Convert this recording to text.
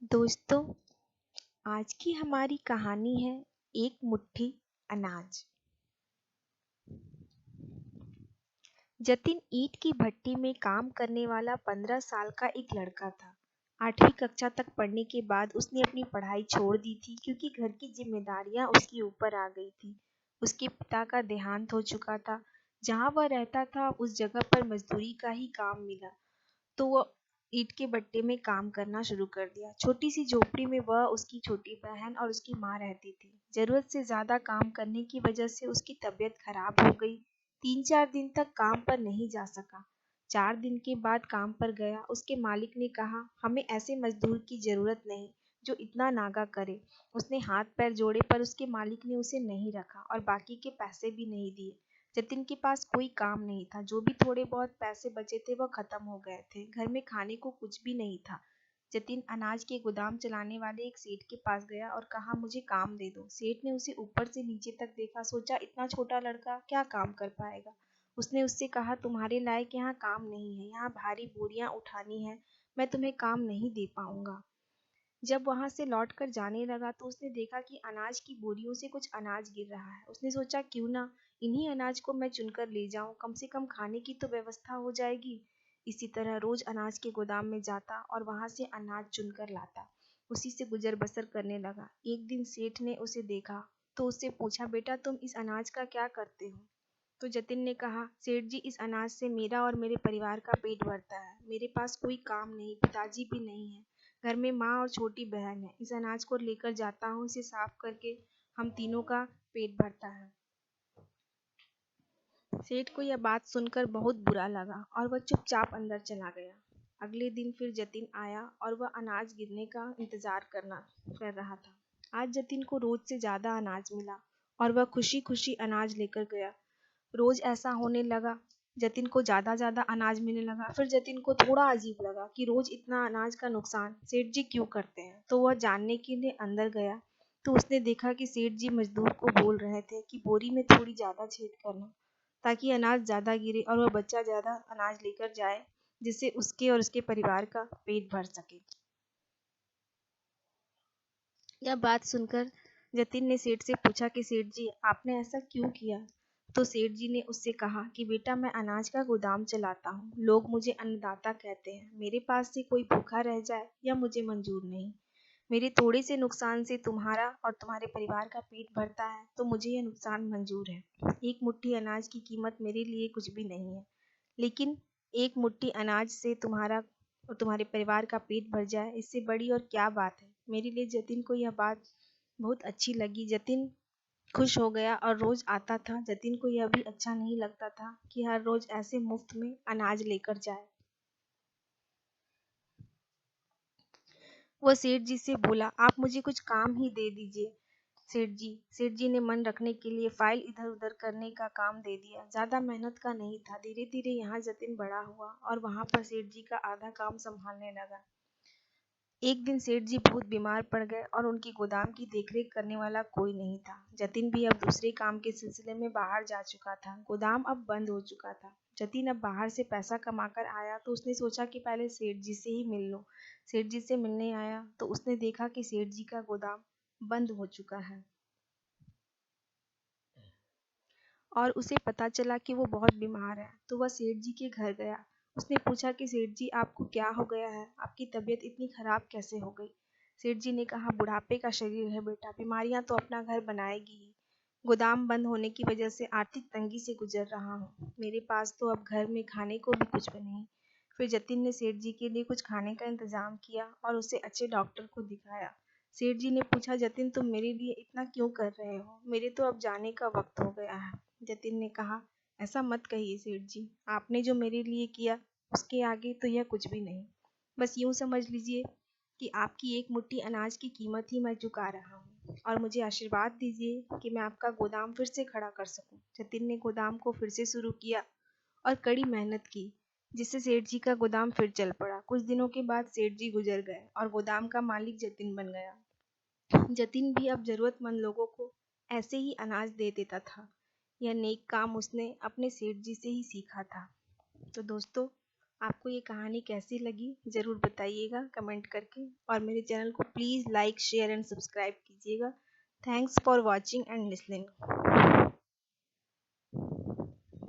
दोस्तों, आज की हमारी कहानी है एक मुट्ठी अनाज। जतिन ईंट की भट्टी में काम करने वाला 15 साल का एक लड़का था। 8वीं कक्षा तक पढ़ने के बाद उसने अपनी पढ़ाई छोड़ दी थी क्योंकि घर की जिम्मेदारियां उसके ऊपर आ गई थी। उसके पिता का देहांत हो चुका था। जहां वह रहता था उस जगह पर मजदूरी का ही काम मिला, तो वह ईंट के भट्टे में काम करना शुरू कर दिया। छोटी सी झोपड़ी में वह, उसकी छोटी बहन और उसकी माँ रहती थी। जरूरत से ज्यादा काम करने की वजह से उसकी तबीयत खराब हो गई। 3-4 दिन तक काम पर नहीं जा सका। 4 दिन के बाद काम पर गया। उसके मालिक ने कहा, हमें ऐसे मजदूर की जरूरत नहीं जो इतना नागा करे। उसने हाथ पैर जोड़े पर उसके मालिक ने उसे नहीं रखा और बाकी के पैसे भी नहीं दिए। जतिन के पास कोई काम नहीं था। जो भी थोड़े बहुत पैसे बचे थे वह खत्म हो गए थे। घर में खाने को कुछ भी नहीं था। जतिन अनाज के गोदाम चलाने वाले एक सेठ के पास गया और कहा, मुझे काम दे दो। सेठ ने उसे ऊपर से नीचे तक देखा। सोचा, इतना छोटा लड़का क्या काम कर पाएगा। उसने उससे कहा, तुम्हारे लायक यहाँ काम नहीं है। यहाँ भारी बोरियां उठानी है। मैं तुम्हें काम नहीं दे पाऊंगा। जब वहां से लौट कर जाने लगा तो उसने देखा कि अनाज की बोरियों से कुछ अनाज गिर रहा है। उसने सोचा, क्यों ना इन्हीं अनाज को मैं चुनकर ले जाऊं, कम से कम खाने की तो व्यवस्था हो जाएगी। इसी तरह रोज अनाज के गोदाम में जाता और वहां से अनाज चुनकर लाता। उसी से गुजर बसर करने लगा। एक दिन सेठ ने उसे देखा तो उससे पूछा, बेटा तुम इस अनाज का क्या करते हो। तो जतिन ने कहा, सेठ जी, इस अनाज से मेरा और मेरे परिवार का पेट भरता है। मेरे पास कोई काम नहीं, पिताजी भी नहीं है। घर में माँ और छोटी बहन है। इस अनाज को लेकर जाता हूँ, इसे साफ करके हम तीनों का पेट भरता है। सेठ को यह बात सुनकर बहुत बुरा लगा और वह चुपचाप अंदर चला गया। अगले दिन फिर जतिन आया और वह अनाज गिरने का इंतजार कर रहा था। आज जतिन को रोज से ज्यादा अनाज मिला और वह खुशी खुशी अनाज लेकर गया। रोज ऐसा होने लगा। जतिन को ज्यादा अनाज मिलने लगा। फिर जतिन को थोड़ा अजीब लगा कि रोज इतना अनाज का नुकसान सेठ जी क्यों करते हैं। तो वह जानने के लिए अंदर गया तो उसने देखा कि सेठ जी मजदूर को बोल रहे थे कि बोरी में थोड़ी ज्यादा छेद करना, ताकि अनाज ज्यादा गिरे और वह बच्चा ज्यादा अनाज लेकर जाए, जिससे उसके और उसके परिवार का पेट भर सके। यह बात सुनकर जतिन ने सेठ से पूछा कि सेठ जी, आपने ऐसा क्यों किया। तो सेठ जी ने उससे कहा कि बेटा, मैं अनाज का गोदाम चलाता हूँ। लोग मुझे अन्नदाता कहते हैं। मेरे पास से कोई भूखा रह जाए यह मुझे मंजूर नहीं। मेरे थोड़े से नुकसान से तुम्हारा और तुम्हारे परिवार का पेट भरता है तो मुझे यह नुकसान मंजूर है। एक मुट्ठी अनाज की कीमत मेरे लिए कुछ भी नहीं है, लेकिन एक मुट्ठी अनाज से तुम्हारा और तुम्हारे परिवार का पेट भर जाए, इससे बड़ी और क्या बात है। मेरे लिए जतिन को यह बात बहुत अच्छी लगी। जतिन खुश हो गया और रोज आता था। जतिन को यह भी अच्छा नहीं लगता था कि हर रोज ऐसे मुफ्त में अनाज लेकर जाए। वह सेठ जी से बोला, आप मुझे कुछ काम ही दे दीजिए। सेठ जी ने मन रखने के लिए फाइल इधर उधर करने का काम दे दिया। ज्यादा मेहनत का नहीं था। धीरे धीरे यहाँ जतिन बड़ा हुआ और वहां पर सेठ जी का आधा काम संभालने लगा। एक दिन सेठ जी बहुत बीमार पड़ गए और उनकी गोदाम की देखरेख करने वाला कोई नहीं था। जतिन भी अब दूसरे काम के सिलसिले में बाहर जा चुका था। गोदाम अब बंद हो चुका था। जतिन अब बाहर से पैसा कमाकर आया तो उसने सोचा कि पहले सेठ जी से ही मिल लूं। सेठ जी से मिलने आया तो उसने देखा कि सेठ जी का गोदाम बंद हो चुका है और उसे पता चला कि वो बहुत बीमार है। तो वह सेठ जी के घर गया। उसने पूछा कि सेठ जी, आपको क्या हो गया है, आपकी तबीयत इतनी खराब कैसे हो गई। सेठ जी ने कहा, बुढ़ापे का शरीर है बेटा, बीमारियां तो अपना घर बनाएगी ही। गोदाम बंद होने की वजह से आर्थिक तंगी से गुजर रहा हूँ। मेरे पास तो अब घर में खाने को भी कुछ भी नहीं। फिर जतिन ने सेठ जी के लिए कुछ खाने का इंतजाम किया और उसे अच्छे डॉक्टर को दिखाया। सेठ जी ने पूछा, जतिन तुम मेरे लिए इतना क्यों कर रहे हो, मेरे तो अब जाने का वक्त हो गया है। जतिन ने कहा, ऐसा मत कहिए सेठ जी, आपने जो मेरे लिए किया उसके आगे तो यह कुछ भी नहीं। बस यूं समझ लीजिए कि आपकी एक मुट्ठी अनाज की कीमत ही मैं चुका रहा हूँ और मुझे आशीर्वाद दीजिए कि मैं आपका गोदाम फिर से खड़ा कर सकूं। जतिन ने गोदाम को फिर से शुरू किया और कड़ी मेहनत की, जिससे सेठ जी का गोदाम फिर चल पड़ा। कुछ दिनों के बाद सेठ जी गुजर गए और गोदाम का मालिक जतिन बन गया। जतिन भी अब जरूरतमंद लोगों को ऐसे ही अनाज दे देता था। यह नेक काम उसने अपने सेठ जी से ही सीखा था। तो दोस्तों, आपको ये कहानी कैसी लगी ज़रूर बताइएगा कमेंट करके, और मेरे चैनल को please like share and subscribe कीजिएगा। Thanks for watching and listening.